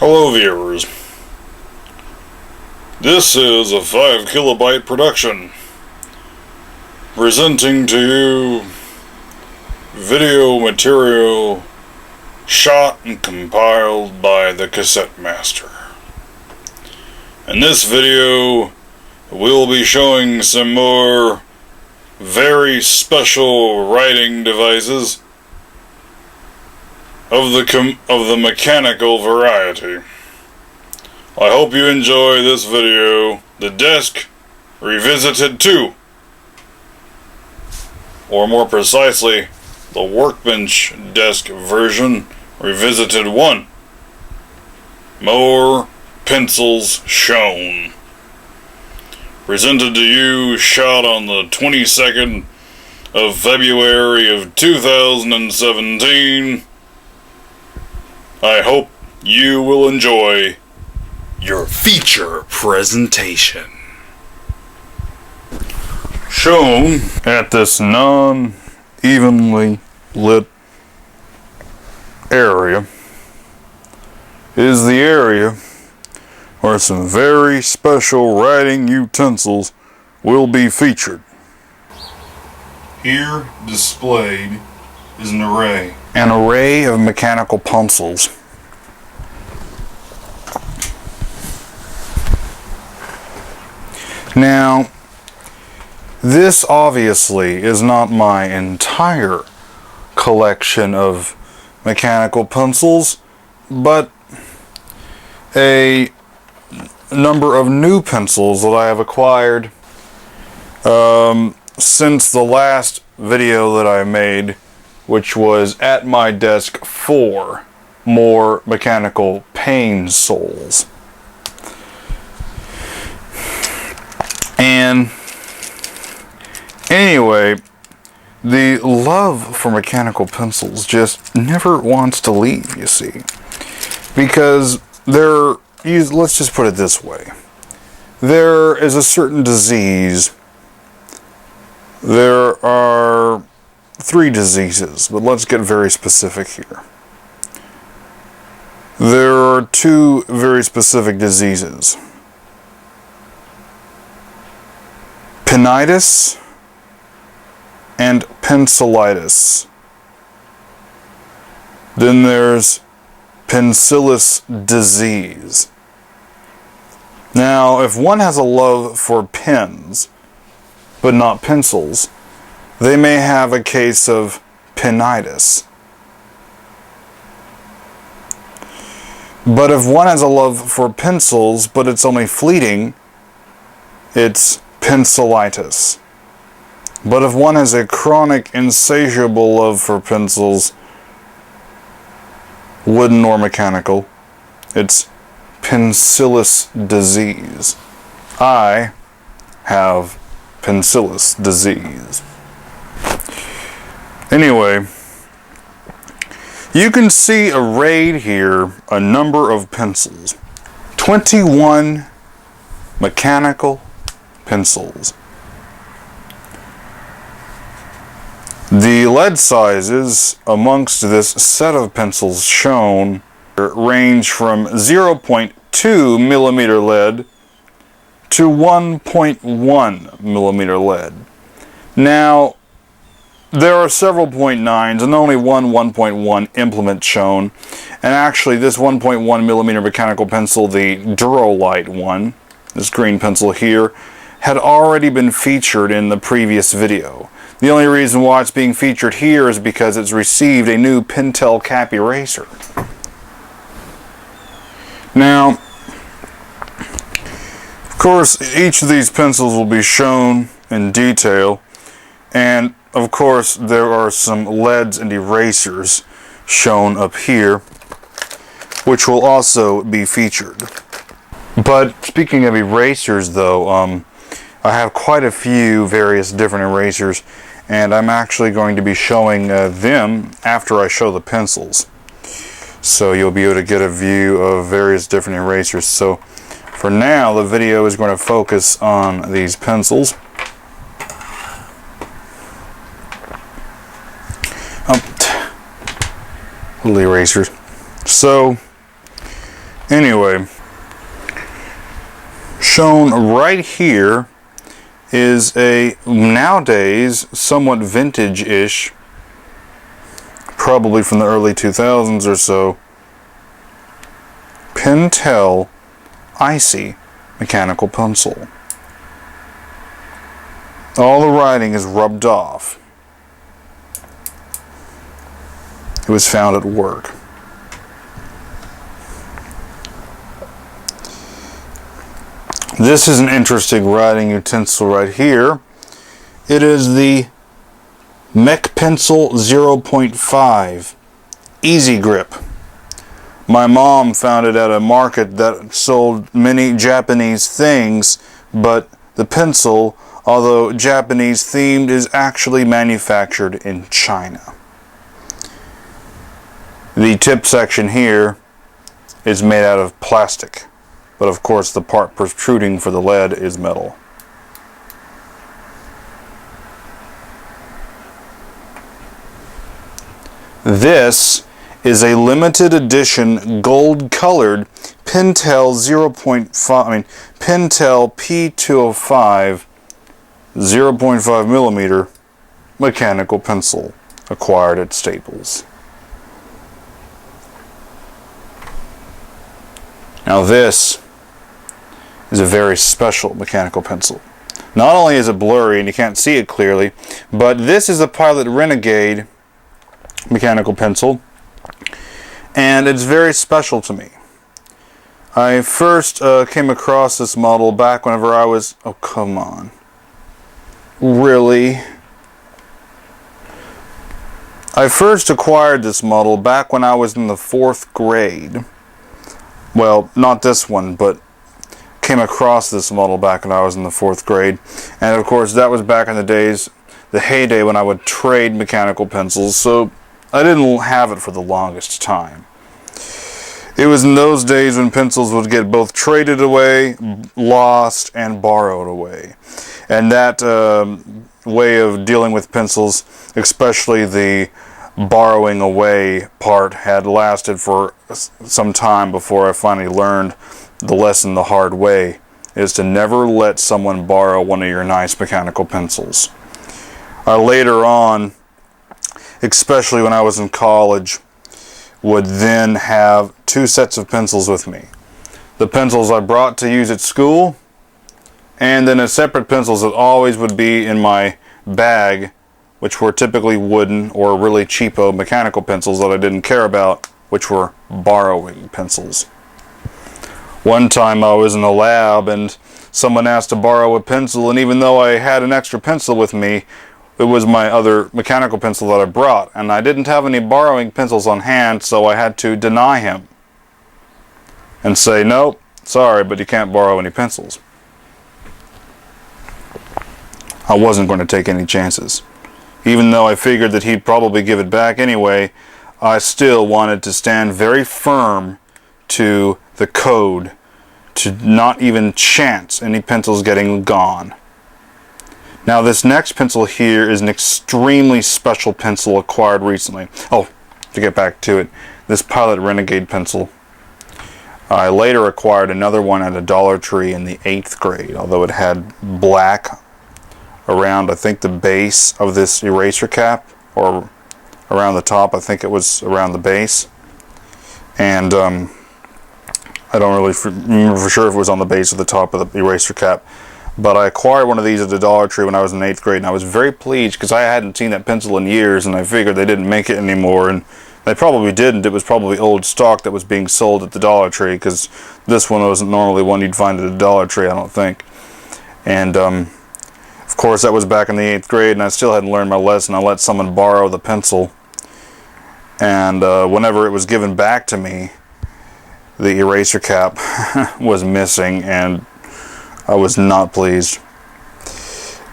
Hello viewers, this is a 5 kilobyte production presenting to you video material shot and compiled by the Cassette Master. In this video we'll be showing some more very special writing devices of the mechanical variety. I hope you enjoy this video, The Desk Revisited 2, or more precisely, the Workbench Desk version Revisited 1. More pencils shown. Presented to you, shot on the 22nd of February of 2017. I hope you will enjoy your feature presentation. Shown at this non-evenly lit area is the area where some very special writing utensils will be featured. Here displayed is an array of mechanical pencils. Now, this obviously is not my entire collection of mechanical pencils, but a number of new pencils that I have acquired since the last video that I made, which was At My Desk 4, More Mechanical Pain Souls. And anyway, the love for mechanical pencils just never wants to leave, you see. Because let's just put it this way. There is a certain disease. There are 3 diseases, but let's get very specific here. There are 2 very specific diseases. Penitis and pencilitis. Then there's pencillus disease. Now, if one has a love for pens, but not pencils, they may have a case of penitis. But if one has a love for pencils, but it's only fleeting, it's pencilitis. But if one has a chronic, insatiable love for pencils, wooden or mechanical, it's pencillus disease. I have pencillus disease. Anyway, you can see arrayed here a number of pencils. 21 mechanical pencils. The lead sizes amongst this set of pencils shown range from 0.2 millimeter lead to 1.1 millimeter lead. Now, there are several 0.9s and only one 1.1 implement shown. And actually, this 1.1 millimeter mechanical pencil, the Durolite one, this green pencil here, had already been featured in the previous video. The only reason why it's being featured here is because it's received a new Pentel cap eraser. Now, of course, each of these pencils will be shown in detail, and of course there are some leads and erasers shown up here, which will also be featured. But speaking of erasers though, I have quite a few various different erasers, and I'm actually going to be showing them after I show the pencils. So you'll be able to get a view of various different erasers. So for now, the video is going to focus on these pencils. Little erasers. So Anyway, shown right here is a nowadays somewhat vintage-ish, probably from the early 2000s or so, hi-tec-c mechanical pencil. All the writing is rubbed off. It was found at work. This is an interesting writing utensil right here. It is the Mech Pencil 0.5 Easy Grip. My mom found it at a market that sold many Japanese things, but the pencil, although Japanese themed, is actually manufactured in China. The tip section here is made out of plastic, but of course the part protruding for the lead is metal. This is a limited edition gold colored Pentel Pentel P205 0.5 millimeter mechanical pencil acquired at Staples. Now this is a very special mechanical pencil. Not only is it blurry and you can't see it clearly, but this is a Pilot Renegade mechanical pencil, and it's very special to me. I first came across this model back whenever I was, oh come on, really? I first acquired this model back when I was in the 4th grade. Well, not this one, but came across this model back when I was in the 4th grade. And of course that was back in the days, the heyday when I would trade mechanical pencils, so I didn't have it for the longest time. It was in those days when pencils would get both traded away, lost, and borrowed away. And that way of dealing with pencils, especially the borrowing away part, had lasted for some time before I finally learned the lesson the hard way, is to never let someone borrow one of your nice mechanical pencils. Later on, especially when I was in college, would then have 2 sets of pencils with me. The pencils I brought to use at school, and then a separate pencils that always would be in my bag, which were typically wooden or really cheapo mechanical pencils that I didn't care about, which were borrowing pencils. One time I was in a lab and someone asked to borrow a pencil, and even though I had an extra pencil with me, it was my other mechanical pencil that I brought, and I didn't have any borrowing pencils on hand, so I had to deny him and say, nope, sorry, but you can't borrow any pencils. I wasn't going to take any chances. Even though I figured that he'd probably give it back anyway, I still wanted to stand very firm to the code to not even chance any pencils getting gone. Now this next pencil here is an extremely special pencil acquired recently. Oh, to get back to it, this Pilot Renegade pencil. I later acquired another one at a Dollar Tree in the 8th grade, although it had black around, I think, the base of this eraser cap, or around the top. I think it was around the base. And I don't really remember for sure if it was on the base or the top of the eraser cap. But I acquired one of these at the Dollar Tree when I was in 8th grade, and I was very pleased because I hadn't seen that pencil in years, and I figured they didn't make it anymore, and they probably didn't. It was probably old stock that was being sold at the Dollar Tree, because this one wasn't normally one you'd find at the Dollar Tree, I don't think. And of course that was back in the 8th grade, and I still hadn't learned my lesson. I let someone borrow the pencil, and whenever it was given back to me, the eraser cap was missing, and I was not pleased.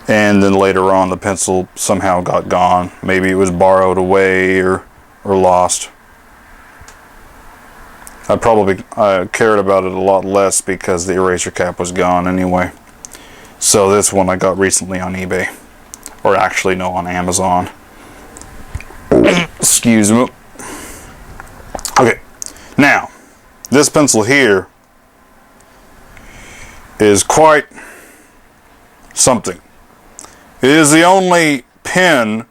And then later on the pencil somehow got gone. Maybe it was borrowed away or lost. I probably cared about it a lot less because the eraser cap was gone anyway. So this one I got recently on eBay. Or actually no, on Amazon. Excuse me. Okay, now This pencil here is quite something. It is the only pen,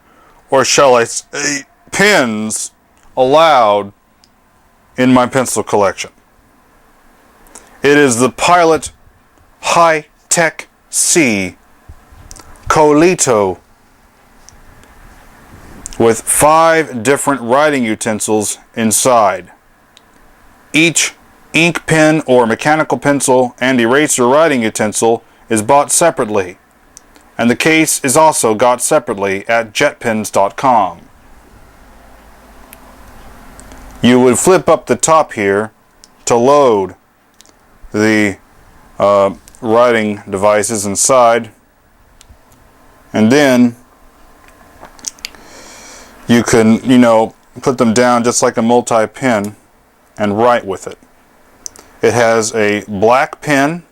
or shall I say, pens allowed in my pencil collection. It is the Pilot hi-tec-c Colito with 5 different writing utensils inside. Each ink pen or mechanical pencil and eraser writing utensil is bought separately, and the case is also got separately at jetpens.com. You would flip up the top here to load the writing devices inside, and then you can, put them down just like a multi-pen and write with it. It has a black pen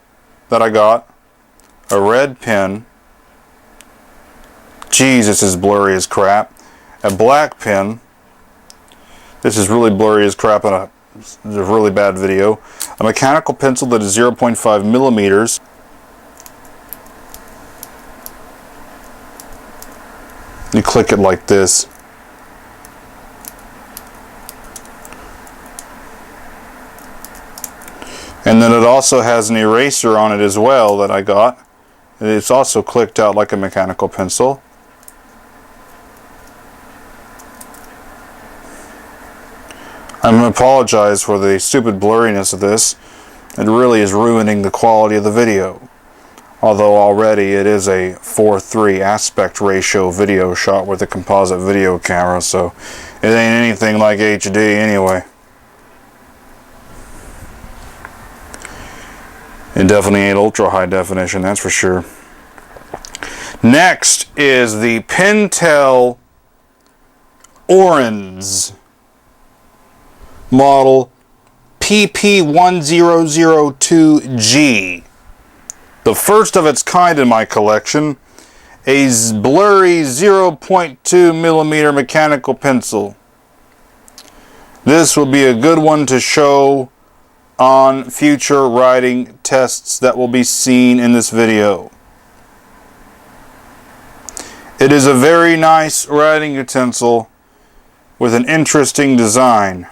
that I got, a red pen, Jesus, is blurry as crap, a black pen, this is really blurry as crap on a really bad video, a mechanical pencil that is 0.5 millimeters, you click it like this, and then it also has an eraser on it as well that I got. It's also clicked out like a mechanical pencil. I'm going to apologize for the stupid blurriness of this. It really is ruining the quality of the video. Although already it is a 4:3 aspect ratio video shot with a composite video camera, so it ain't anything like HD anyway. It definitely ain't ultra high definition, that's for sure. Next is the Pentel Orange model PP1002G. The first of its kind in my collection, a blurry 0.2 millimeter mechanical pencil. This will be a good one to show on future writing tests that will be seen in this video. It is a very nice writing utensil with an interesting design.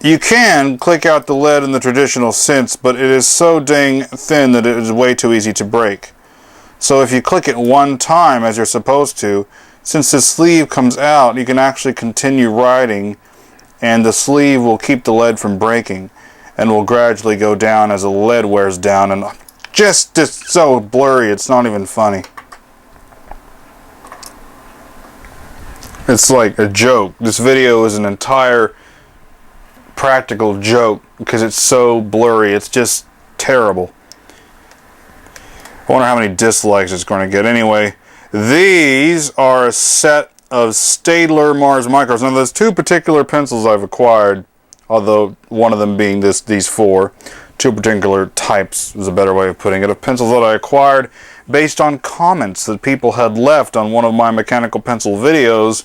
You can click out the lead in the traditional sense, but it is so dang thin that it is way too easy to break. So if you click it one time as you're supposed to, since the sleeve comes out, you can actually continue writing, and the sleeve will keep the lead from breaking and will gradually go down as the lead wears down, and just so blurry it's not even funny. It's like a joke. This video is an entire practical joke because it's so blurry. It's just terrible. I wonder how many dislikes it's going to get. Anyway, these are a set of Staedtler Mars Micros. Now there's 2 particular pencils I've acquired, although one of them being these 4. 2 particular types is a better way of putting it, of pencils that I acquired based on comments that people had left on one of my mechanical pencil videos,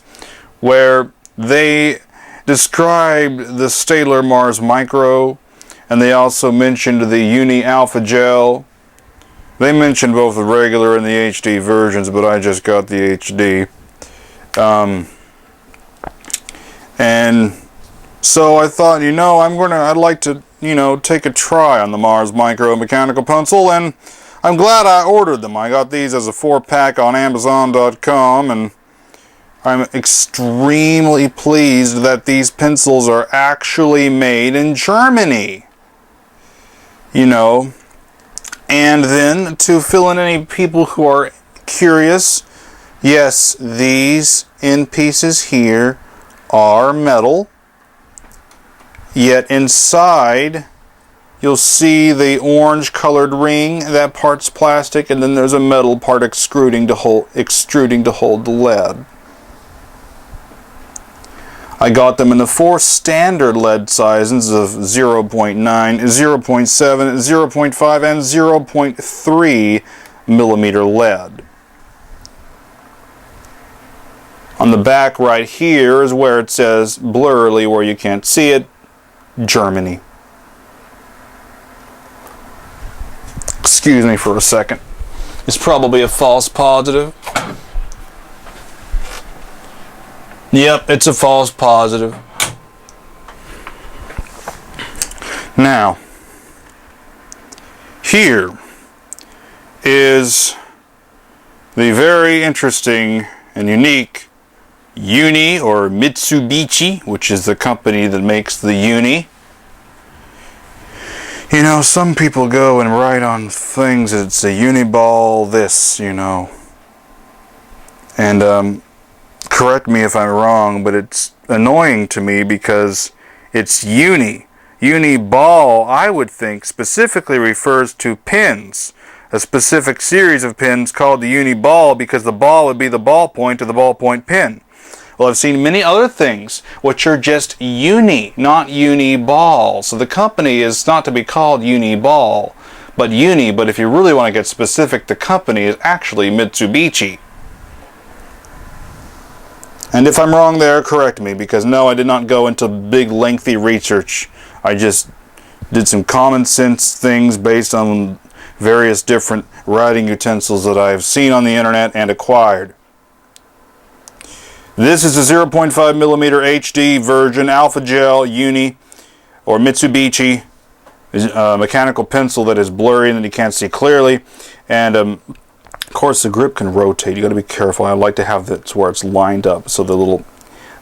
where they described the Staedtler Mars Micro, and they also mentioned the Uni Alpha Gel. They mentioned both the regular and the HD versions, but I just got the HD. And so I thought, I'd like to, take a try on the Mars Micro mechanical pencil, and I'm glad I ordered them. I got these as a 4-pack on Amazon.com, and I'm extremely pleased that these pencils are actually made in Germany. And then to fill in any people who are curious, yes, these end pieces here are metal, yet inside you'll see the orange colored ring. That part's plastic, and then there's a metal part extruding to hold the lead. I got them in the 4 standard lead sizes of 0.9, 0.7, 0.5, and 0.3 millimeter lead. On the back right here is where it says blurrily, where you can't see it, Germany. Excuse me for a second. It's probably a false positive. Yep, it's a false positive. Now, here is the very interesting and unique Uni, or Mitsubishi, which is the company that makes the Uni. You know, some people go and write on things, it's a Uniball this, you know. And correct me if I'm wrong, but it's annoying to me because it's Uni. Uniball, I would think, specifically refers to pins. A specific series of pins called the Uniball because the ball would be the ballpoint of the ballpoint pin. Well, I've seen many other things which are just Uni, not Uniball. So the company is not to be called Uniball, but Uni. But if you really want to get specific, the company is actually Mitsubishi. And if I'm wrong there, correct me, because no, I did not go into big lengthy research. I just did some common sense things based on various different writing utensils that I've seen on the internet and acquired. This is a 0.5 millimeter HD version Alpha Gel Uni or Mitsubishi mechanical pencil that is blurry and that you can't see clearly. And of course the grip can rotate. You got to be careful. I like to have it where it's lined up so the little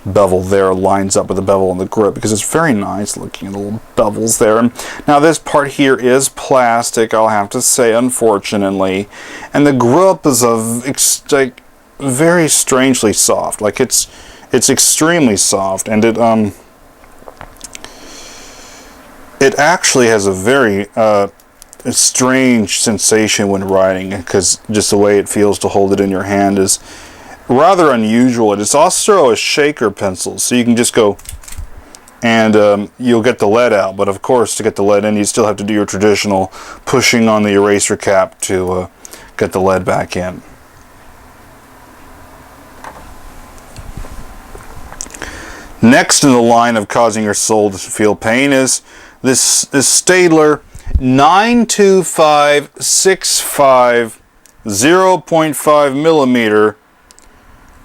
bevel there lines up with the bevel on the grip because it's very nice looking, the little bevels there. And now this part here is plastic, I'll have to say, unfortunately, and the grip is like very strangely soft. Like it's extremely soft, and it actually has a very strange sensation when writing, because just the way it feels to hold it in your hand is rather unusual. It's also a shaker pencil, so you can just go and you'll get the lead out, but of course to get the lead in you still have to do your traditional pushing on the eraser cap to get the lead back in. Next in the line of causing your soul to feel pain is this Staedtler 92565 0.5 millimeter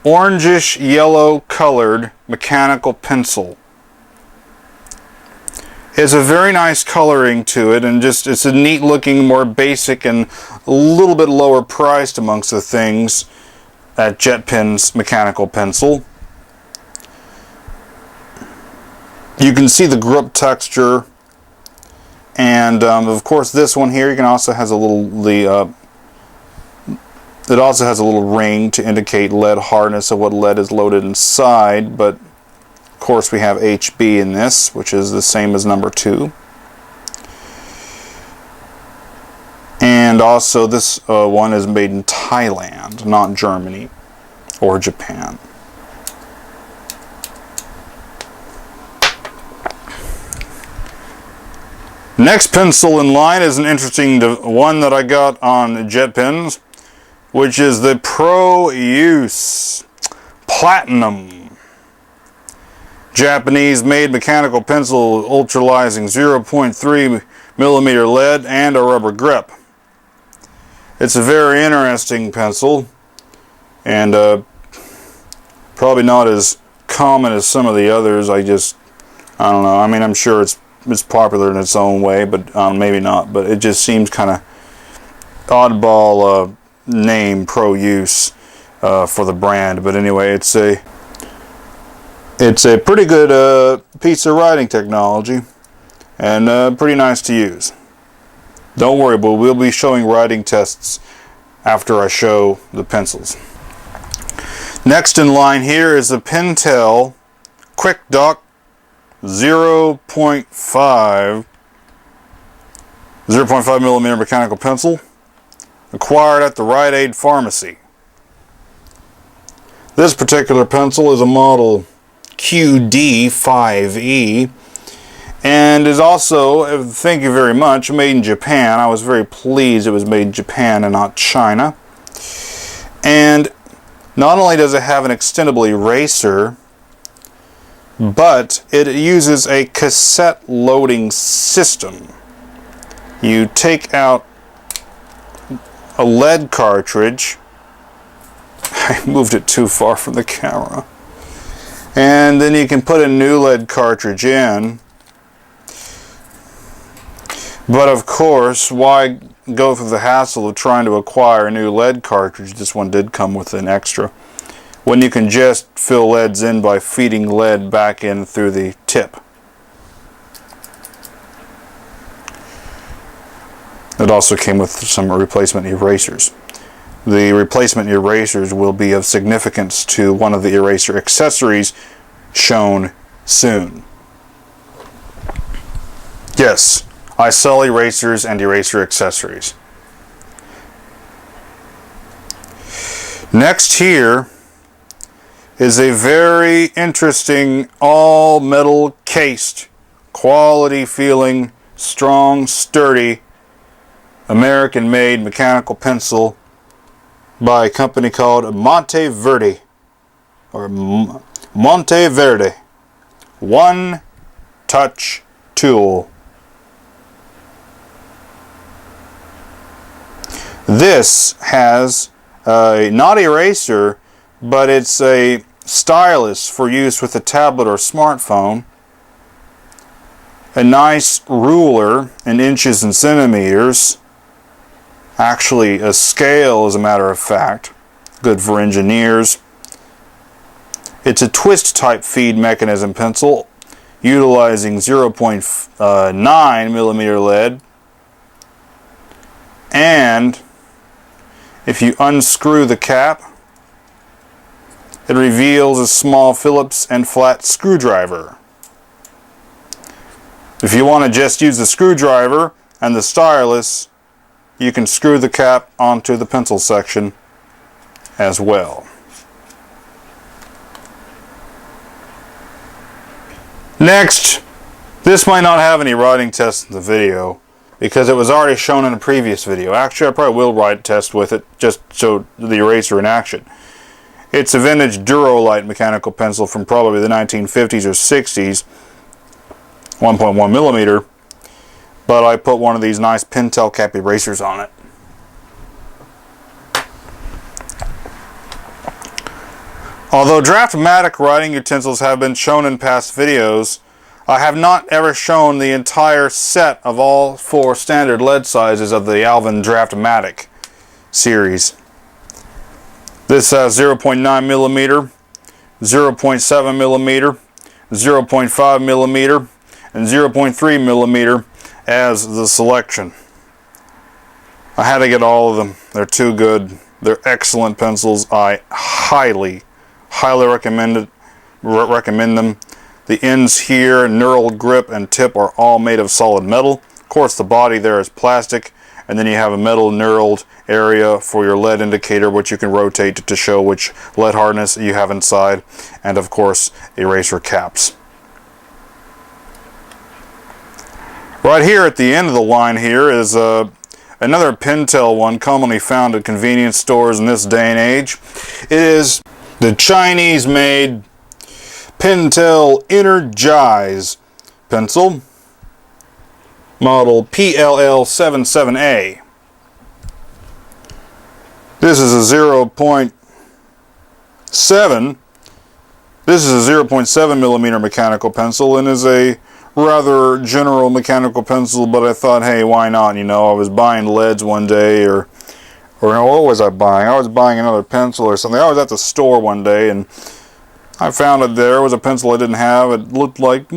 orangish yellow colored mechanical pencil. It's a very nice coloring to it, and just it's a neat looking, more basic and a little bit lower priced amongst the things at JetPen's mechanical pencil. You can see the grip texture, and of course this one here, you can also has a little it also has a little ring to indicate lead hardness of what lead is loaded inside. But of course we have HB in this, which is the same as number 2. And also this one is made in Thailand, not Germany or Japan. Next pencil in line is an interesting one that I got on JetPens, which is the Pro Use Platinum Japanese made mechanical pencil ultralizing 0.3 millimeter lead and a rubber grip. It's a very interesting pencil, and probably not as common as some of the others. I don't know. I mean, I'm sure it's popular in its own way, but maybe not. But it just seems kind of oddball name, Pro Use, for the brand. But anyway, it's a pretty good piece of writing technology, and pretty nice to use. Don't worry, but we'll be showing writing tests after I show the pencils. Next in line here is the Pentel Quick Dock 0.5 millimeter mechanical pencil, acquired at the Rite Aid Pharmacy. This particular pencil is a model QD5E, and is also, thank you very much, made in Japan. I was very pleased it was made in Japan and not China. And not only does it have an extendable eraser, but it uses a cassette loading system. You take out a lead cartridge. I moved it too far from the camera. And then you can put a new lead cartridge in. But of course, why go through the hassle of trying to acquire a new lead cartridge? This one did come with an extra, when you can just fill leads in by feeding lead back in through the tip. It also came with some replacement erasers. The replacement erasers will be of significance to one of the eraser accessories shown soon. Yes, I sell erasers and eraser accessories. Next here is a very interesting all metal cased, quality feeling, strong, sturdy, American made mechanical pencil by a company called Monteverde, or Monteverde One Touch Tool. This has a not eraser, but it's a stylus for use with a tablet or smartphone, a nice ruler in inches and centimeters, actually a scale as a matter of fact, good for engineers. It's a twist type feed mechanism pencil utilizing 0.9 millimeter lead, and if you unscrew the cap, it reveals a small Phillips and flat screwdriver. If you want to just use the screwdriver and the stylus, you can screw the cap onto the pencil section as well. Next, this might not have any writing tests in the video because it was already shown in a previous video. Actually, I probably will write a test with it just so the eraser in action. It's a vintage Durolite mechanical pencil from probably the 1950s or 60s, 1.1 millimeter, but I put one of these nice Pentel cap erasers on it. Although Draft-O-Matic writing utensils have been shown in past videos, I have not ever shown the entire set of all 4 standard lead sizes of the Alvin Draft-O-Matic series. This has 0.9 millimeter, 0.7 millimeter, 0.5 millimeter, and 0.3 millimeter as the selection. I had to get all of them. They're too good. They're excellent pencils. I highly recommend them. The ends here, knurled grip and tip, are all made of solid metal. Of course, the body there is plastic, and then you have a metal knurled area for your lead indicator, which you can rotate to show which lead hardness you have inside, and of course, eraser caps. Right here at the end of the line here is another Pentel one commonly found at convenience stores in this day and age. It is the Chinese-made Pentel Energize pencil, model PLL77A. This is a 0.7. This is a 0.7 millimeter mechanical pencil and is a rather general mechanical pencil, but I thought, hey, why not? You know, I was buying leads one day, or what was I buying? I was buying another pencil or something. I was at the store one day and I found it there. It was a pencil I didn't have. It looked like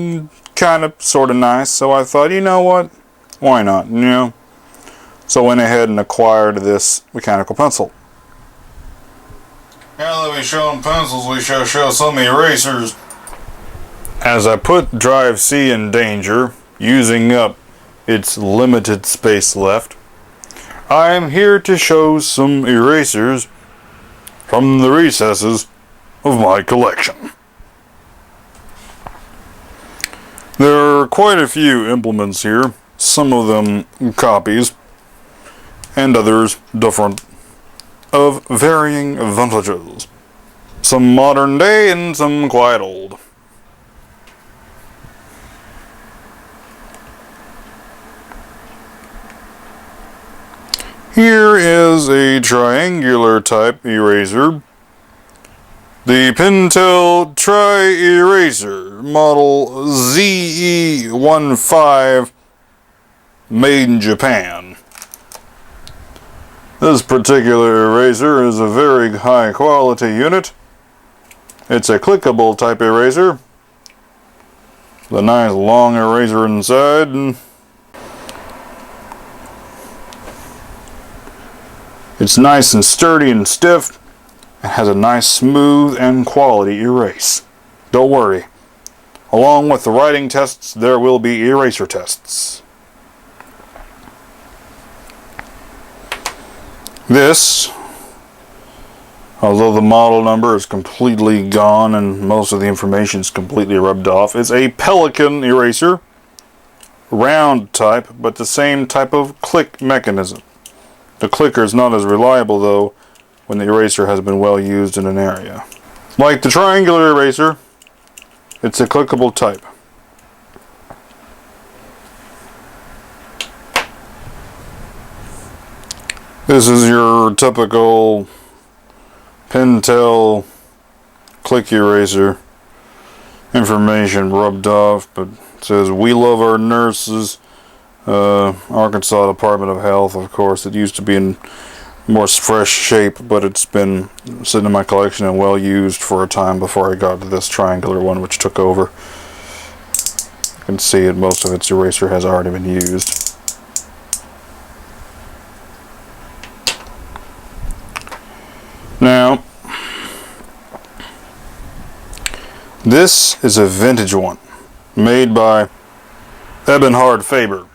kind of sort of nice, so I thought, you know what? Why not? You know? So I went ahead and acquired this mechanical pencil. Now that we've shown pencils, we shall show some erasers. As I put Drive C in danger, using up its limited space left, I am here to show some erasers from the recesses of my collection. There are quite a few implements here, some of them copies, and others different, of varying vintages. Some modern day and some quite old. Here is a triangular type eraser. The Pentel Tri-Eraser Model ZE15, made in Japan. This particular eraser is a very high quality unit. It's a clickable type eraser with a nice long eraser inside. And it's nice and sturdy and stiff. It has a nice smooth and quality erase. Don't worry. Along with the writing tests, there will be eraser tests. This, although the model number is completely gone and most of the information is completely rubbed off, is a Pelican eraser. Round type, but the same type of click mechanism. The clicker is not as reliable though when the eraser has been well used in an area. Like the triangular eraser, it's a clickable type. This is your typical Pentel click eraser. Information rubbed off, but it says, "We love our nurses, Arkansas Department of Health." Of course, it used to be in more fresh shape, but it's been sitting in my collection and well used for a time before I got to this triangular one, which took over. You can see it, most of its eraser has already been used. Now, this is a vintage one, made by Eberhard Faber.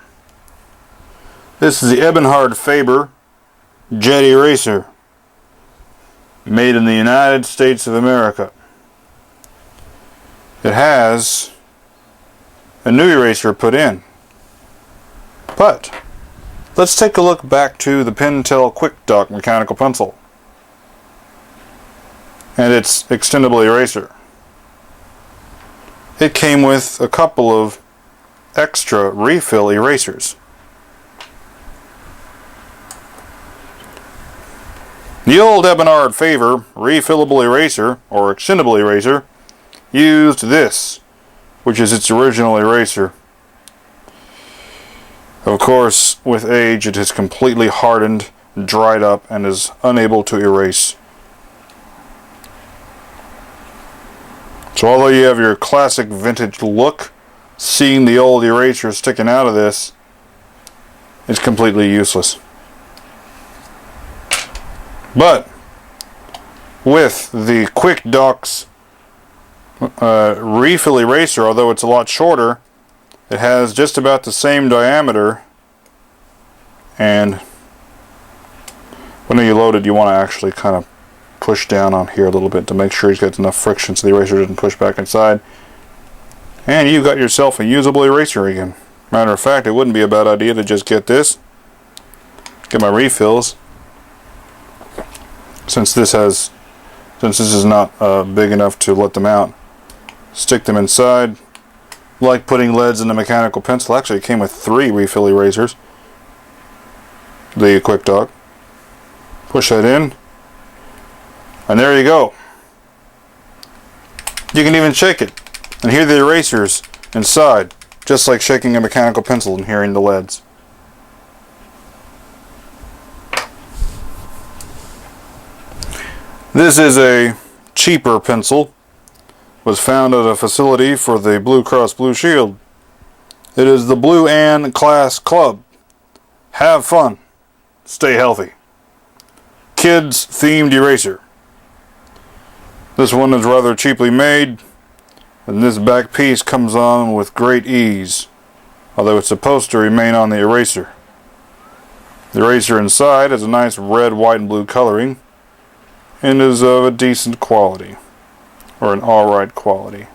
This is the Eberhard Faber Jet Eraser, made in the United States of America. It has a new eraser put in. But let's take a look back to the Pentel Quick Dock mechanical pencil and its extendable eraser. It came with a couple of extra refill erasers. The old Eberhard Faber refillable eraser, or extendable eraser, used this, which is its original eraser. Of course, with age it has completely hardened, dried up, and is unable to erase. So although you have your classic vintage look, seeing the old eraser sticking out of this is completely useless. But with the Quick Dock's refill eraser, although it's a lot shorter, it has just about the same diameter, and when you load it, you want to actually kind of push down on here a little bit to make sure you've got enough friction so the eraser doesn't push back inside, and you've got yourself a usable eraser again. Matter of fact, it wouldn't be a bad idea to just get this, get my refills, since this is not big enough to let them out. Stick them inside, like putting leads in a mechanical pencil. Actually, it came with 3 refill erasers. The Quick Dock. Push that in, and there you go. You can even shake it and hear the erasers inside, just like shaking a mechanical pencil and hearing the leads. This is a cheaper pencil. Was found at a facility for the Blue Cross Blue Shield. It is the Blue Ann Class Club. Have fun. Stay healthy. Kids themed eraser. This one is rather cheaply made, and this back piece comes on with great ease, although it's supposed to remain on the eraser. The eraser inside has a nice red, white, and blue coloring, and is of a decent quality, or an alright quality.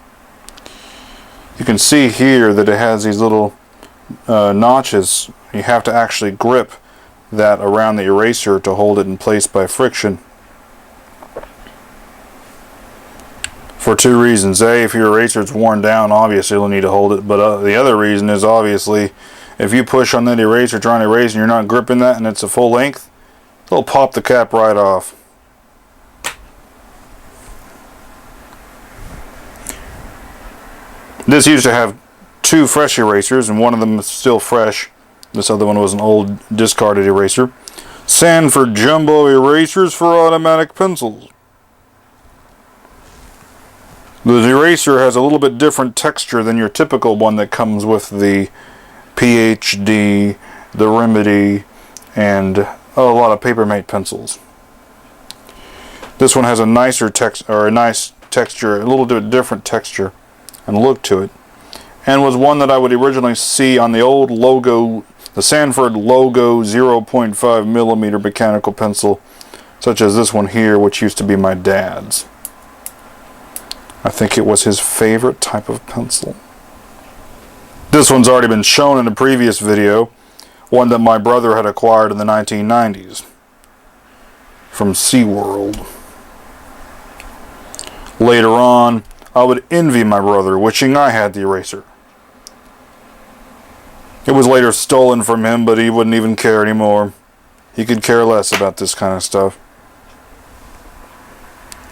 You can see here that it has these little notches. You have to actually grip that around the eraser to hold it in place by friction. For 2 reasons. A, if your eraser is worn down, obviously you'll need to hold it, but the other reason is obviously if you push on that eraser trying to erase and you're not gripping that and it's a full length, It'll pop the cap right off. This used to have 2 fresh erasers, and one of them is still fresh. This other one was an old discarded eraser. Sanford Jumbo erasers for automatic pencils. The eraser has a little bit different texture than your typical one that comes with the PhD, the Remedy, and a lot of Papermate pencils. This one has a nicer nice texture, a little bit different texture and look to it, and was one that I would originally see on the old logo, the Sanford logo 0.5 millimeter mechanical pencil, such as this one here, which used to be my dad's. I think it was his favorite type of pencil. This one's already been shown in a previous video, one that my brother had acquired in the 1990s from SeaWorld. Later on, I would envy my brother, wishing I had the eraser. It was later stolen from him, but he wouldn't even care anymore. He could care less about this kind of stuff.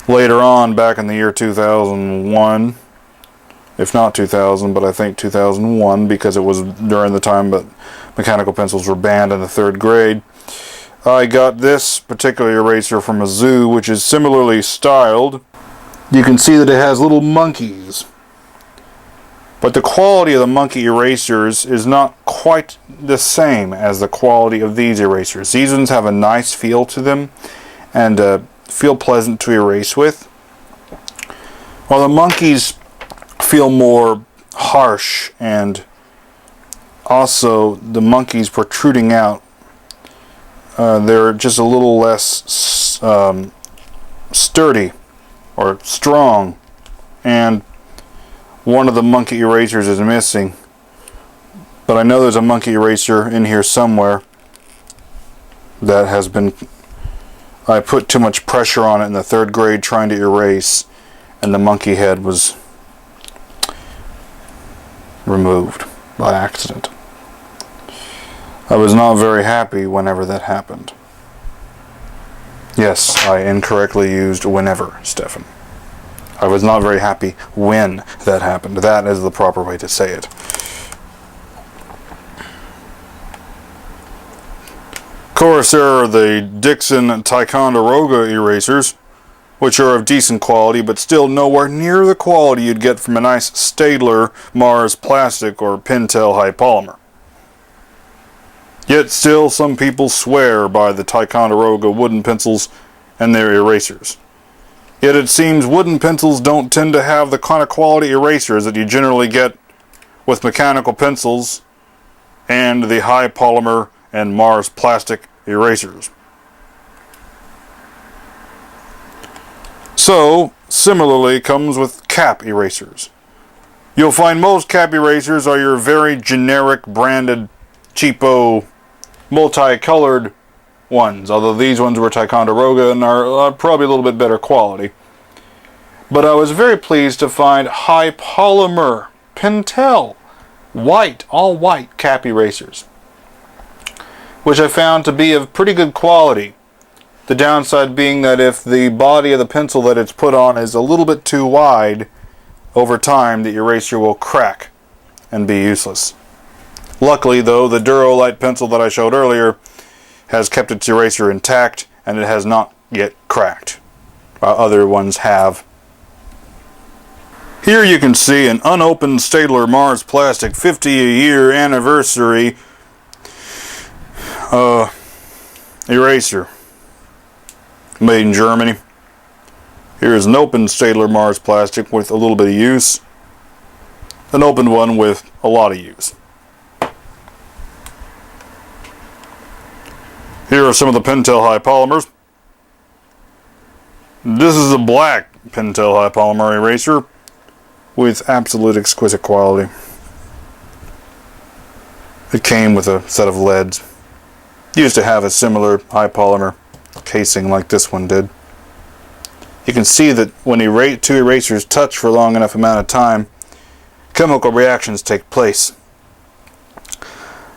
Later on, back in the year 2001, if not 2000, but I think 2001, because it was during the time that mechanical pencils were banned in the 3rd grade, I got this particular eraser from a zoo, which is similarly styled. You can see that it has little monkeys. But the quality of the monkey erasers is not quite the same as the quality of these erasers. These ones have a nice feel to them and feel pleasant to erase with, while the monkeys feel more harsh, and also the monkeys protruding out, they're just a little less sturdy or strong, and one of the monkey erasers is missing, but I know there's a monkey eraser in here somewhere that has been, I put too much pressure on it in the 3rd grade trying to erase, and the monkey head was removed by accident. I was not very happy whenever that happened. Yes, I incorrectly used whenever, Stefan. I was not very happy when that happened. That is the proper way to say it. Of course, there are the Dixon Ticonderoga erasers, which are of decent quality, but still nowhere near the quality you'd get from a nice Staedtler Mars Plastic or Pentel High Polymer. Yet still some people swear by the Ticonderoga wooden pencils and their erasers. Yet it seems wooden pencils don't tend to have the kind of quality erasers that you generally get with mechanical pencils and the high polymer and Mars plastic erasers. So, similarly comes with cap erasers. You'll find most cap erasers are your very generic branded cheapo multicolored ones, although these ones were Ticonderoga and are probably a little bit better quality. But I was very pleased to find high polymer Pentel white, all white cap erasers, which I found to be of pretty good quality. The downside being that if the body of the pencil that it's put on is a little bit too wide, over time the eraser will crack and be useless. Luckily though, the Durolite pencil that I showed earlier has kept its eraser intact and it has not yet cracked, while other ones have. Here you can see an unopened Staedtler Mars Plastic 50-year anniversary eraser made in Germany. Here is an open Staedtler Mars Plastic with a little bit of use, an opened one with a lot of use. Here are some of the Pentel High Polymers. This is a black Pentel High Polymer eraser with absolute exquisite quality. It came with a set of leads. Used to have a similar high polymer casing like this one did. You can see that when two erasers touch for a long enough amount of time, chemical reactions take place.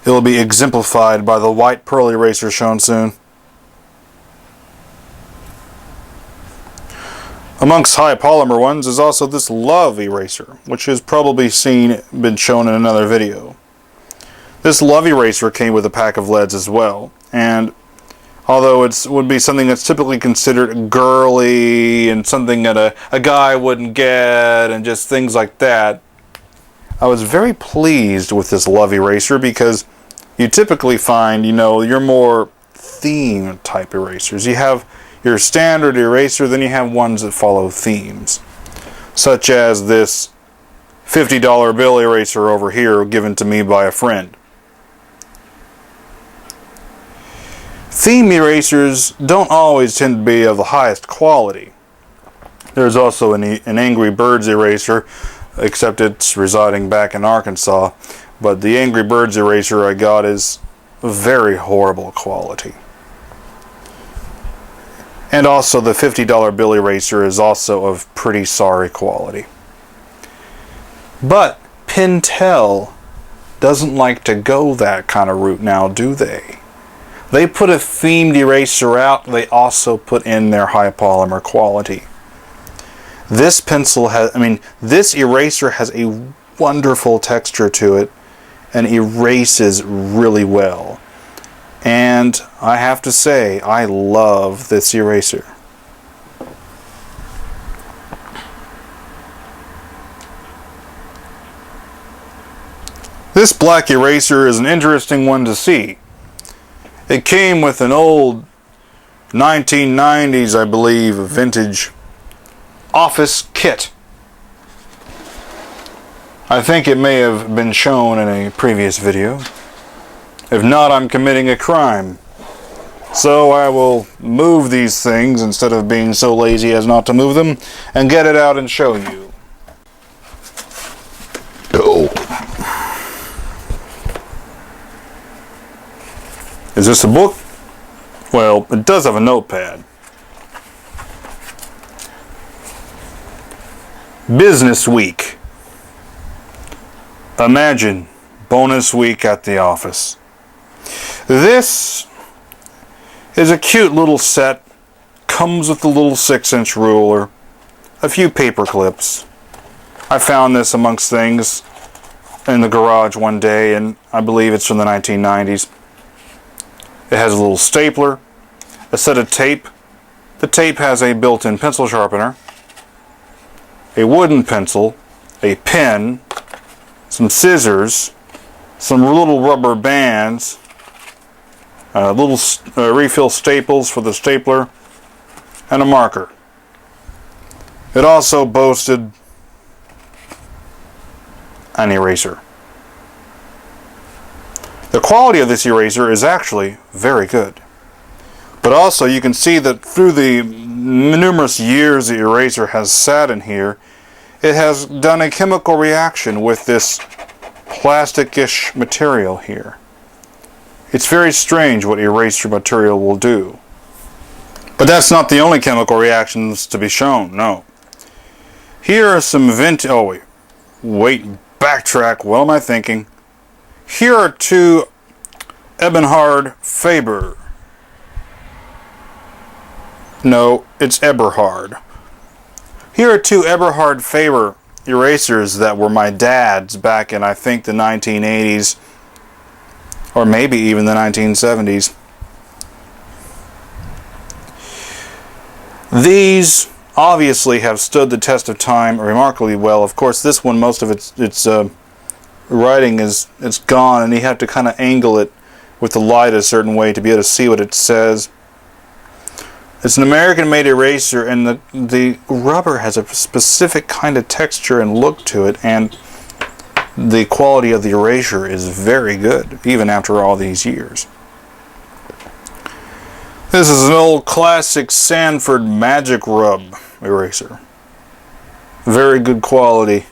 It will be exemplified by the white pearl eraser shown soon. Amongst high polymer ones is also this Love eraser, which has probably been shown in another video. This Love eraser came with a pack of leads as well, and although it would be something that's typically considered girly and something that a guy wouldn't get and just things like that, I was very pleased with this Love eraser because you typically find, your more theme type erasers. You have your standard eraser, then you have ones that follow themes, such as this $50 bill eraser over here given to me by a friend. Theme erasers don't always tend to be of the highest quality. There's also an Angry Birds eraser, except it's residing back in Arkansas, but the Angry Birds eraser I got is very horrible quality. And also the $50 bill eraser is also of pretty sorry quality. But Pentel doesn't like to go that kind of route now, do they? They put a themed eraser out, they also put in their high polymer quality. This this eraser has a wonderful texture to it and erases really well. And I have to say, I love this eraser. This black eraser is an interesting one to see. It came with an old 1990s, I believe, vintage office kit. I think it may have been shown in a previous video. If not, I'm committing a crime. So I will move these things instead of being so lazy as not to move them and get it out and show you. Oh. Is this a book? Well, it does have a notepad. Business Week. Imagine bonus week at the office. This is a cute little set. Comes with a little 6-inch ruler, a few paper clips. I found this amongst things in the garage one day, and I believe it's from the 1990s. It has a little stapler, a set of tape. The tape has a built-in pencil sharpener, a wooden pencil, a pen, some scissors, some little rubber bands, little refill staples for the stapler, and a marker. It also boasted an eraser. The quality of this eraser is actually very good. But also you can see that through the numerous years the eraser has sat in here, it has done a chemical reaction with this plastic-ish material here. It's very strange what eraser material will do. But that's not the only chemical reactions to be shown, no. Here are some wait, backtrack, what am I thinking? Here are two Eberhard Faber. No, it's Eberhard. Here are two Eberhard Faber erasers that were my dad's back in, I think, the 1980s, or maybe even the 1970s. These obviously have stood the test of time remarkably well. Of course, this one, most of its writing it's gone, and you have to kind of angle it with the light a certain way to be able to see what it says. It's an American-made eraser, and the rubber has a specific kind of texture and look to it, and the quality of the erasure is very good, even after all these years. This is an old classic Sanford Magic Rub eraser. Very good quality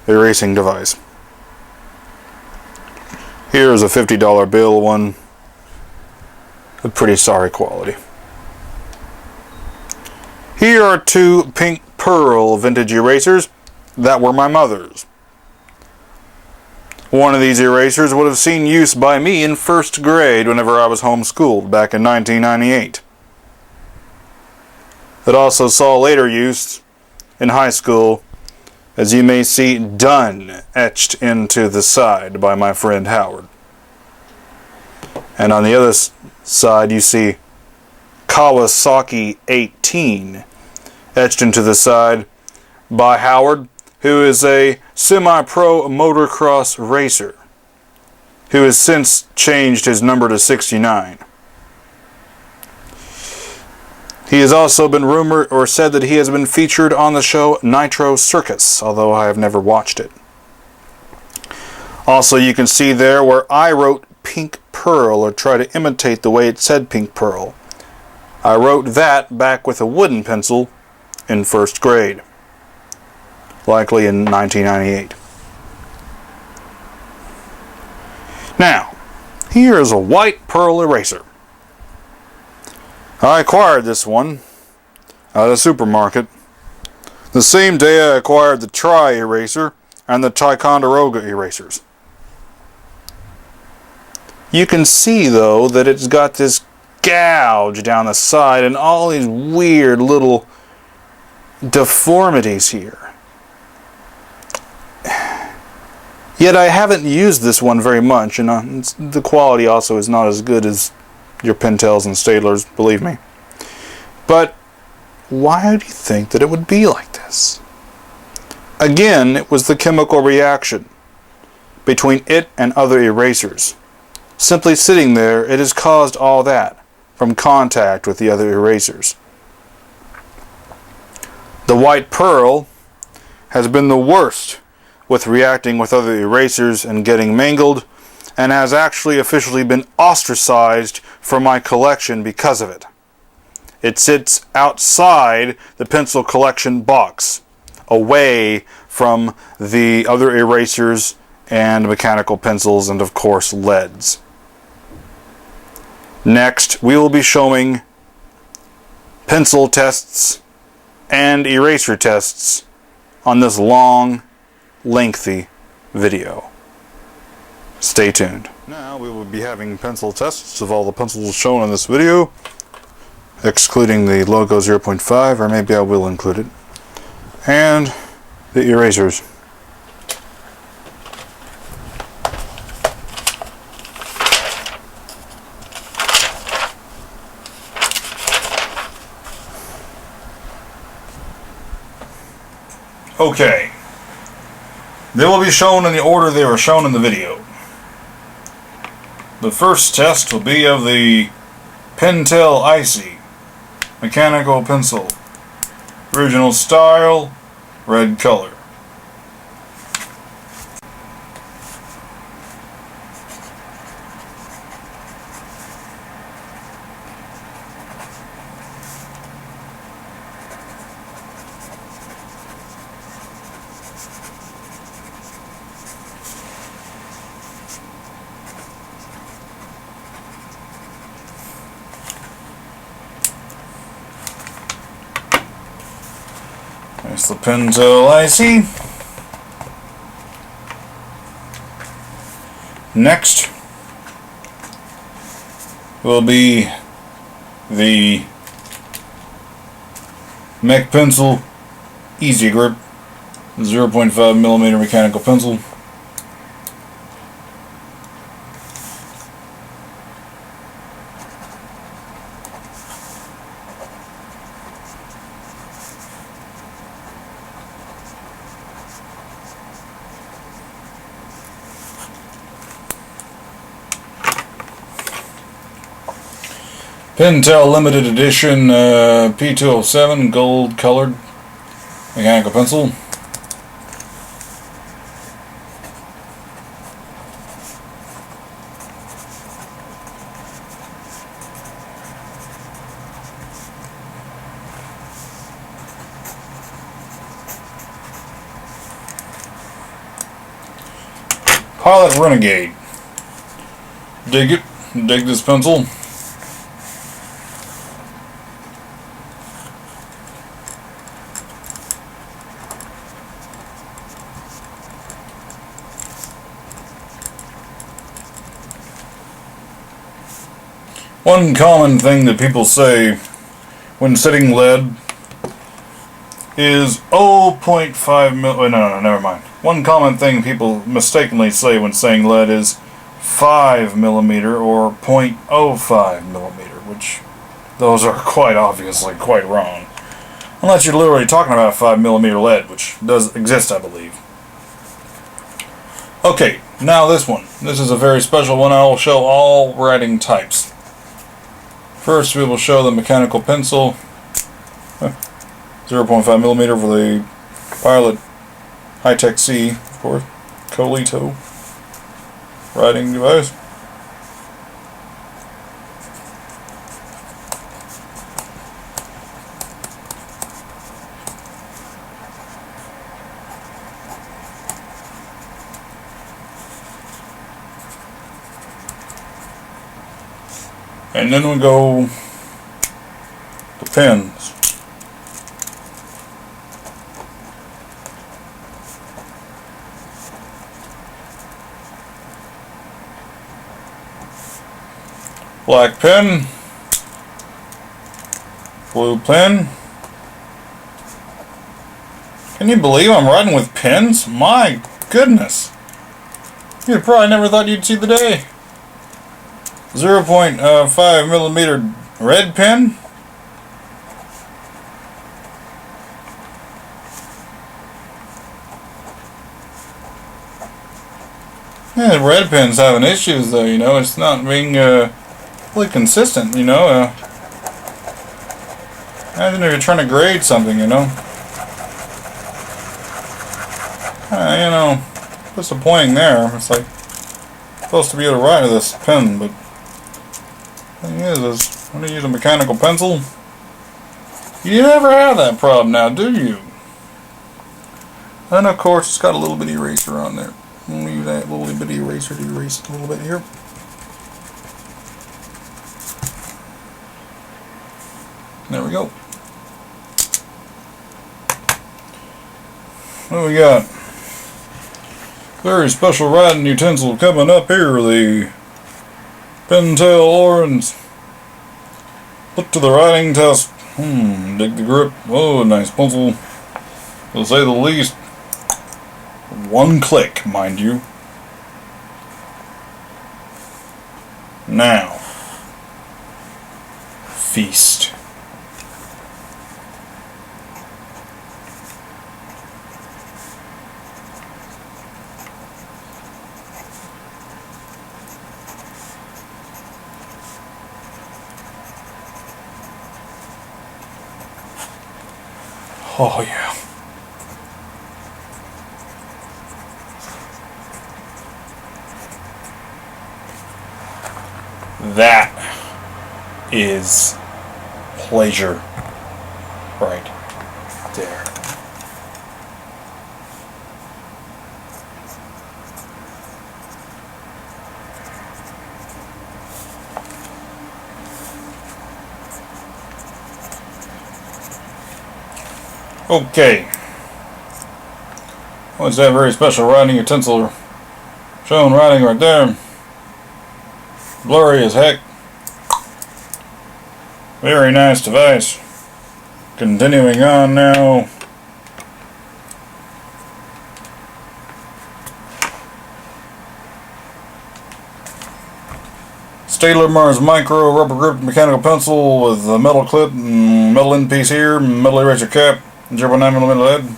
erasing device. Here's a $50 bill one. A pretty sorry quality. Here are two Pink Pearl vintage erasers that were my mother's. One of these erasers would have seen use by me in first grade whenever I was homeschooled back in 1998. It also saw later use in high school, as you may see "done" etched into the side by my friend Howard. And on the other side you see Kawasaki 18 etched into the side by Howard, who is a semi-pro motocross racer, who has since changed his number to 69. He has also been rumored or said that he has been featured on the show Nitro Circus, although I have never watched it. Also, you can see there where I wrote Pink Pearl, or try to imitate the way it said Pink Pearl. I wrote that back with a wooden pencil in first grade, likely in 1998. Now, here is a white pearl eraser. I acquired this one at a supermarket the same day I acquired the Tri eraser and the Ticonderoga erasers. You can see, though, that it's got this gouge down the side and all these weird little deformities here. Yet I haven't used this one very much, and the quality also is not as good as your Pentels and Staedtlers, believe me. But why do you think that it would be like this? Again, it was the chemical reaction between it and other erasers. Simply sitting there, it has caused all that from contact with the other erasers. The white pearl has been the worst with reacting with other erasers and getting mangled, and has actually officially been ostracized from my collection because of it. It sits outside the pencil collection box, away from the other erasers and mechanical pencils and, of course, leads. Next, we will be showing pencil tests and eraser tests on this long, lengthy video. Stay tuned. Now we will be having pencil tests of all the pencils shown in this video, excluding the logo 0.5, or maybe I will include it, and the erasers. Okay. They will be shown in the order they were shown in the video. The first test will be of the Pentel Icy mechanical pencil. Original style, red color. There's the Pentel Icy. Next will be the Mech Pencil Easy Grip 0.5mm mechanical pencil. Pentel Limited Edition P207 gold colored mechanical pencil. Pilot Renegade. Dig it. Dig this pencil. One common thing that people say when setting lead is 0.5 mil. Oh, no, never mind. One common thing people mistakenly say when saying lead is 5 millimeter or 0.05 millimeter, which those are quite obviously quite wrong. Unless you're literally talking about 5 millimeter lead, which does exist, I believe. Okay, now this one. This is a very special one. I will show all writing types. First, we will show the mechanical pencil. 0.5 millimeter for the Pilot hi-tec-c, of course. Colito writing device. And then we go to pens. Black pen, blue pen. Can you believe I'm writing with pens? My goodness. You probably never thought you'd see the day. 0.5 millimeter red pen. Yeah, red pen's having issues though, you know, it's not being really consistent, you know. Imagine if you're trying to grade something, you know. You know, disappointing there. It's like, supposed to be able to write with this pen, but the thing is when you use a mechanical pencil, you never have that problem now, do you? And of course, it's got a little bitty eraser on there. I'm going to use that little bitty eraser to erase it a little bit here. There we go. What do we got? Very special writing utensil coming up here. The Pentel Orange. Put to the writing test. Dig the grip. Oh, nice pencil. To say the least. One click, mind you. Now. Feast. Oh yeah. That is pleasure right there. Okay. What's that very special writing utensil showing writing right there? Blurry as heck. Very nice device. Continuing on now. Staedtler Mars Micro rubber gripped mechanical pencil with a metal clip and metal end piece here, metal eraser cap, 0.9mm lead.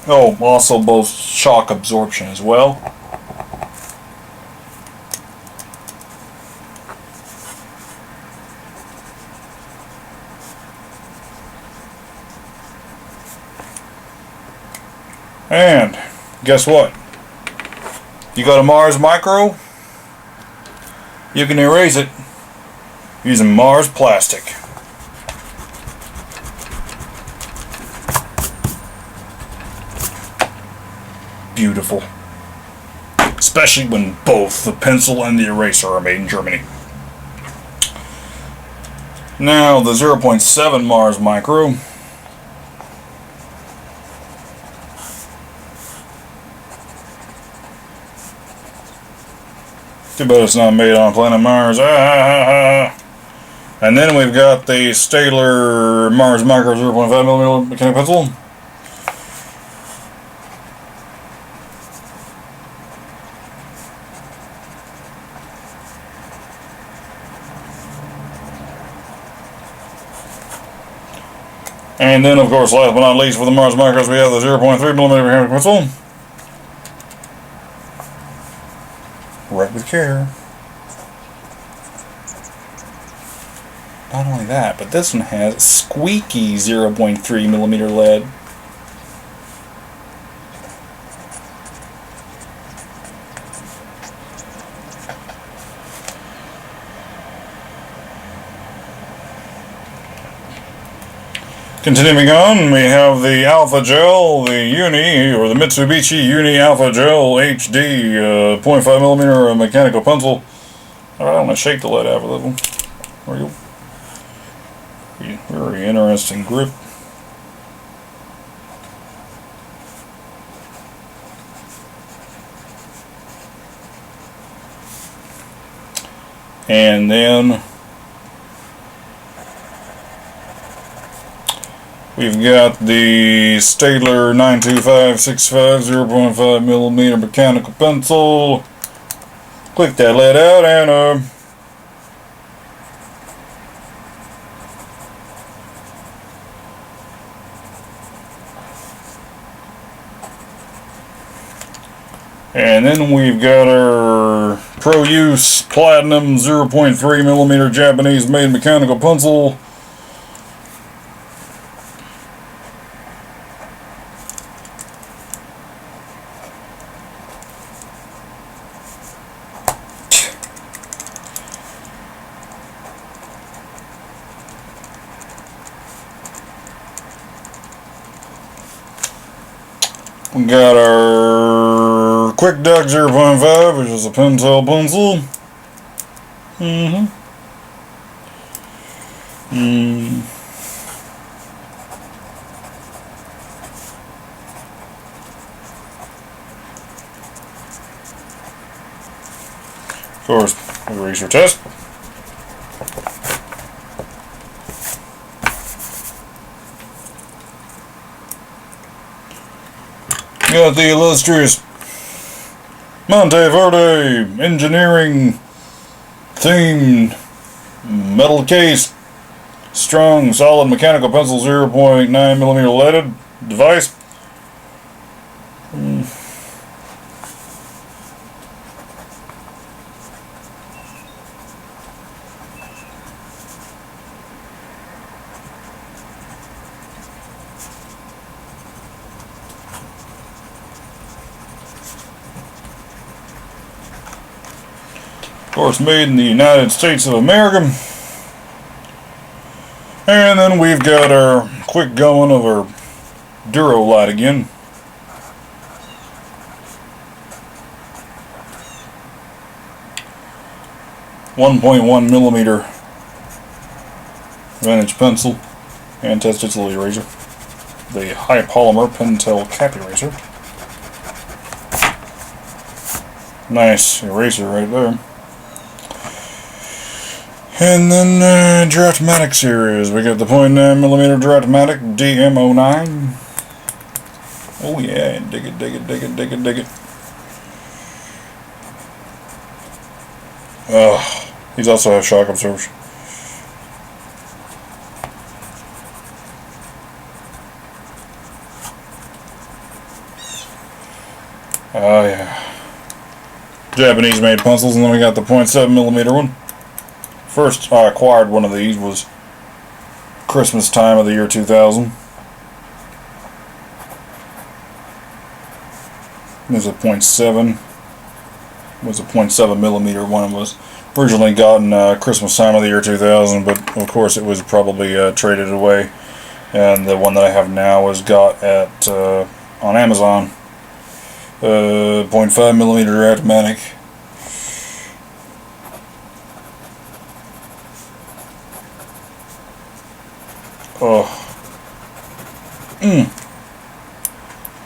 Oh, also both shock absorption as well. And guess what? You got a Mars Micro? You can erase it using Mars plastic. Beautiful. Especially when both the pencil and the eraser are made in Germany. Now the 0.7 Mars Micro. Too bad it's not made on planet Mars. And then we've got the Staedtler Mars Micro 0.5mm mechanical pencil. And then, of course, last but not least, for the Mars Micros, we have the 0.3mm mechanical pencil. Write with care. Not only that, but this one has squeaky 0.3mm lead. Continuing on, we have the Alpha Gel, the Uni, or the Mitsubishi Uni Alpha Gel HD 0.5mm mechanical pencil. Alright, I'm going to shake the lead out of this one. There you go. Very interesting grip. And then we've got the Staedtler 92565 0.5mm mechanical pencil. Click that lead out and then we've got our Pro Use Platinum 0.3mm Japanese made mechanical pencil. We got our Quick Duck 0.5, which is a Pentel pencil. Of course, eraser test. Got the illustrious Monteverde engineering themed metal case, strong solid mechanical pencil 0.9mm leaded device. Of course, made in the United States of America. And then we've got our quick going of our Duro light again. .1mm vintage pencil and test its little eraser. The high polymer Pentel cap eraser. Nice eraser right there. And then Draftmatic series. We got the .9mm Draftmatic DM09. Oh yeah, dig it, dig it, dig it, dig it, dig it. These also have shock absorbers. Oh yeah. Japanese made pencils, and then we got the .7mm one. First I acquired one of these was Christmas time of the year 2000. There's a .7. Was a .7mm one. It was originally gotten Christmas time of the year 2000, but of course it was probably traded away. And the one that I have now was got at on Amazon. .5mm Draftmatic.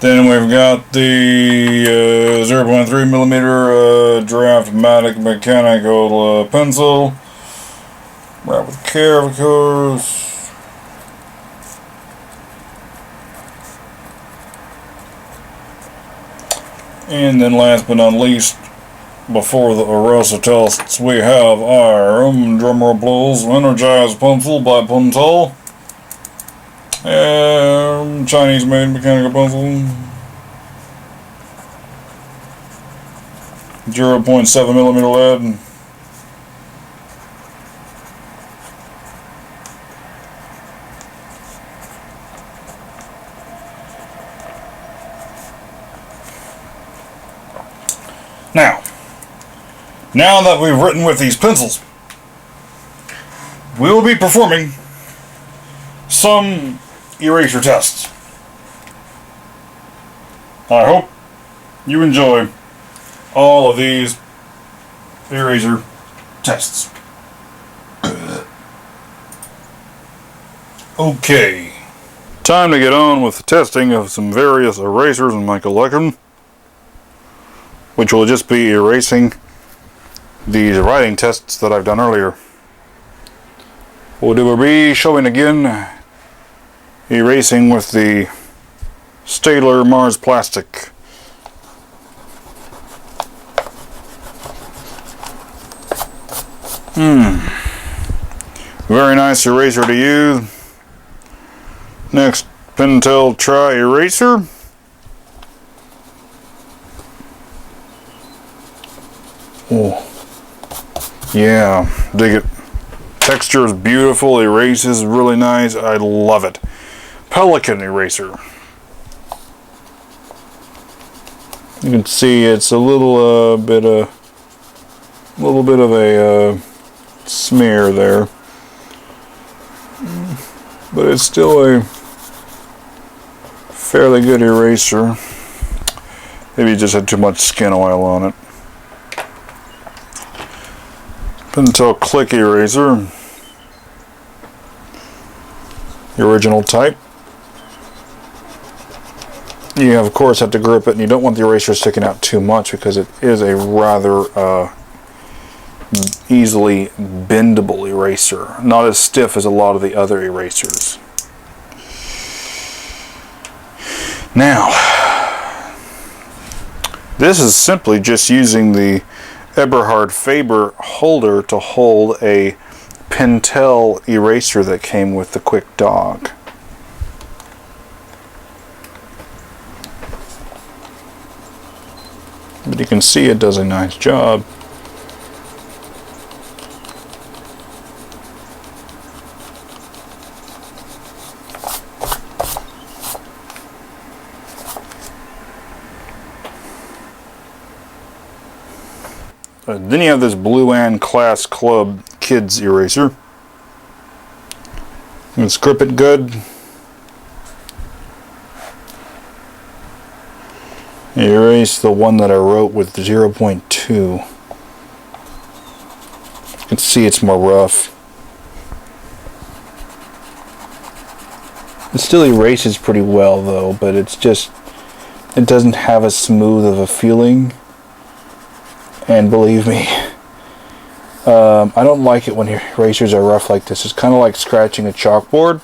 Then we've got the 0.3 millimeter Draft-Matic mechanical pencil. Wrap with care, of course. And then last but not least, before the erasa tests, we have our drumroll applause, Energized pencil by Pentel. Chinese made mechanical pencil. 0.7 millimeter lead. Now that we've written with these pencils, we will be performing some eraser tests. I hope you enjoy all of these eraser tests. Okay, time to get on with the testing of some various erasers in my collection, which will just be erasing these writing tests that I've done earlier. We'll be showing again erasing with the Staedtler Mars plastic. Very nice eraser to use. Next, Pentel Tri Eraser. Oh, yeah, dig it. Texture is beautiful, erases really nice, I love it. Pelican eraser. You can see it's a little bit of a smear there, but it's still a fairly good eraser. Maybe you just had too much skin oil on it. Pentel Click Eraser, the original type. You of course have to grip it, and you don't want the eraser sticking out too much because it is a rather easily bendable eraser. Not as stiff as a lot of the other erasers. Now, this is simply just using the Eberhard Faber holder to hold a Pentel eraser that came with the Quick Dog. But you can see it does a nice job. Then you have this Blue Ann Class Club Kids eraser. Let's grip it good. Erase the one that I wrote with 0.2. You can see it's more rough. It still erases pretty well though, but it's just, it doesn't have as smooth of a feeling. And believe me, I don't like it when your erasers are rough like this. It's kind of like scratching a chalkboard,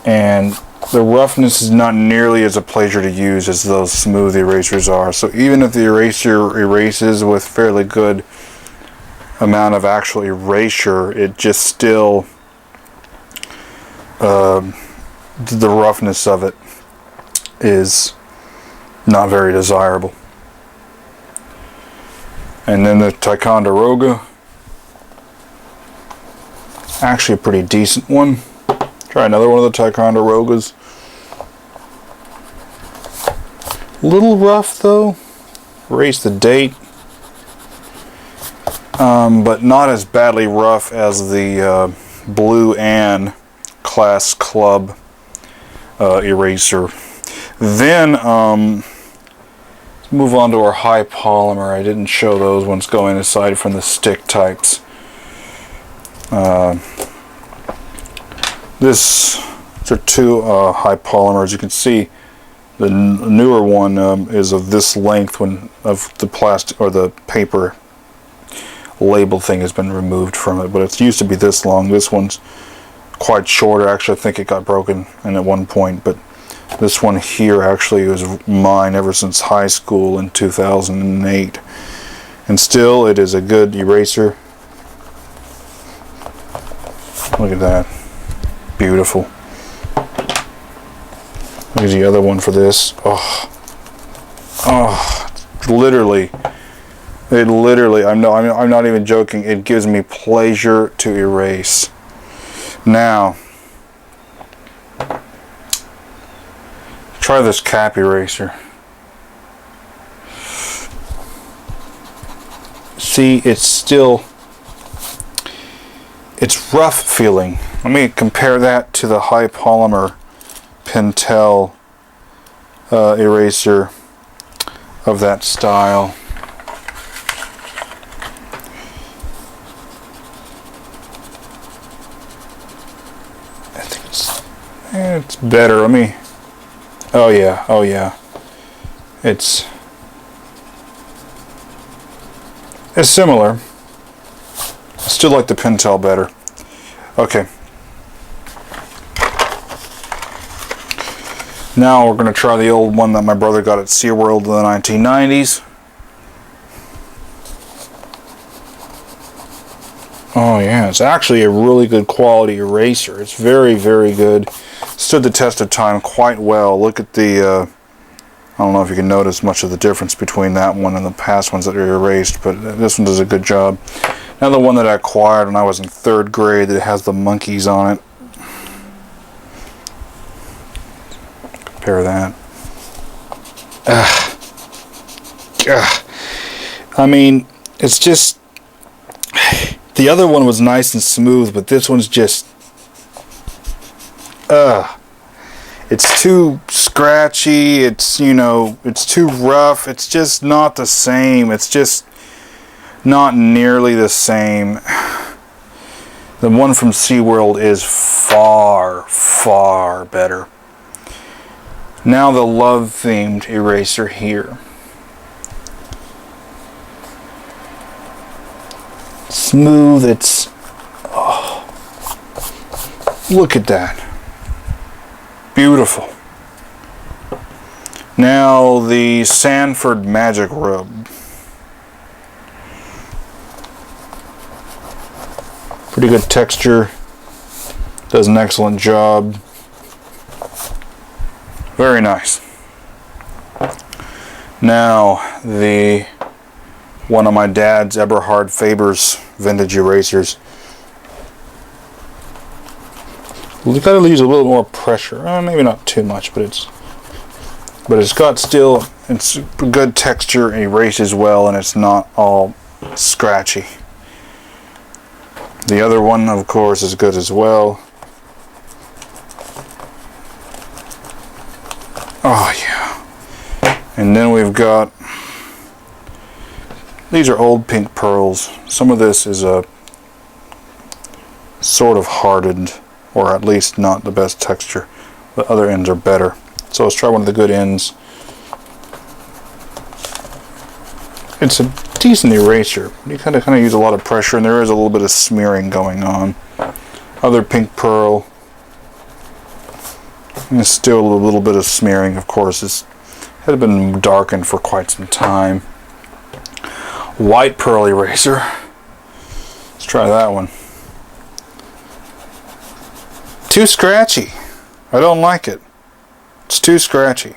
and the roughness is not nearly as a pleasure to use as those smooth erasers are. So even if the eraser erases with fairly good amount of actual erasure, it just still, the roughness of it is not very desirable. And then the Ticonderoga, actually a pretty decent one. Try another one of the Ticonderogas. Little rough though. Erase the date, but not as badly rough as the Blue Ann Class Club eraser. Then move on to our high polymer. I didn't show those ones going aside from the stick types. These are two high polymers. You can see The newer one is of this length when of the plastic or the paper label thing has been removed from it, but it used to be this long. This one's quite shorter. Actually, I think it got broken in at one point, but this one here actually was mine ever since high school in 2008, and still it is a good eraser. Look at that, beautiful. Here's the other one for this. Oh, literally, I'm not even joking. It gives me pleasure to erase. Now, try this cap eraser. See, it's rough feeling. Let me compare that to the high polymer Pentel eraser of that style. I think it's better. Let me. Oh yeah. It's similar. I still like the Pentel better. Okay. Now we're going to try the old one that my brother got at SeaWorld in the 1990s. Oh yeah, it's actually a really good quality eraser. It's very, very good. Stood the test of time quite well. Look at the, I don't know if you can notice much of the difference between that one and the past ones that are erased, but this one does a good job. Now the one that I acquired when I was in 3rd grade that has the monkeys on it. Compare that. I mean, it's just, the other one was nice and smooth, but this one's just, it's too scratchy, it's, you know, it's too rough, it's just not the same, it's just not nearly the same. The one from SeaWorld is far, far better. Now the love-themed eraser here. Smooth, it's... Oh, look at that. Beautiful. Now the Sanford Magic Rub. Pretty good texture. Does an excellent job. Very nice. Now the one of my dad's Eberhard Faber's vintage erasers. We've got to use a little more pressure. Maybe not too much, but it's got still, it's good texture, erases well, and it's not all scratchy. The other one, of course, is good as well. Oh yeah. And then we've got, these are old pink pearls. Some of this is a sort of hardened, or at least not the best texture. The other ends are better. So let's try one of the good ends. It's a decent eraser. You kind of use a lot of pressure, and there is a little bit of smearing going on. Other pink pearl. And still a little bit of smearing, of course. It had been darkened for quite some time. White pearl eraser. Let's try that one. Too scratchy. I don't like it. It's too scratchy.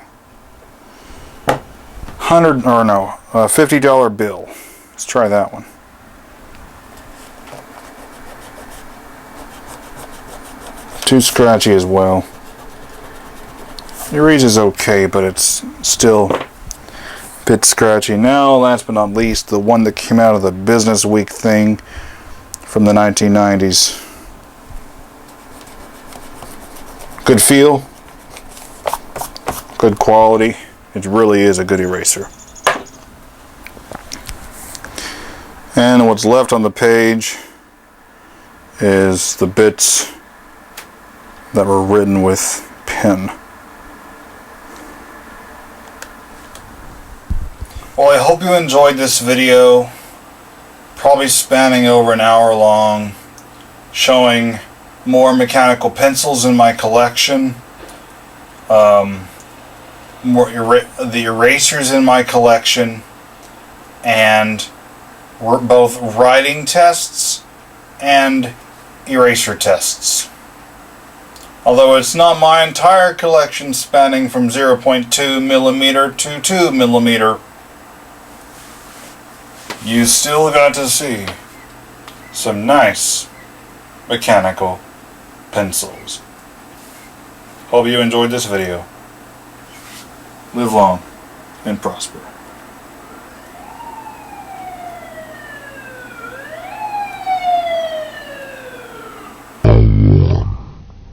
$50 bill. Let's try that one. Too scratchy as well. The eraser's okay, but it's still a bit scratchy. Now, last but not least, the one that came out of the Business Week thing from the 1990s. Good feel, good quality. It really is a good eraser. And what's left on the page is the bits that were written with pen. hope you enjoyed this video, probably spanning over an hour long, showing more mechanical pencils in my collection, the erasers in my collection, and both writing tests and eraser tests. Although it's not my entire collection spanning from 0.2 millimeter to 2 millimeter, you still got to see some nice mechanical pencils. Hope you enjoyed this video. Live long and prosper.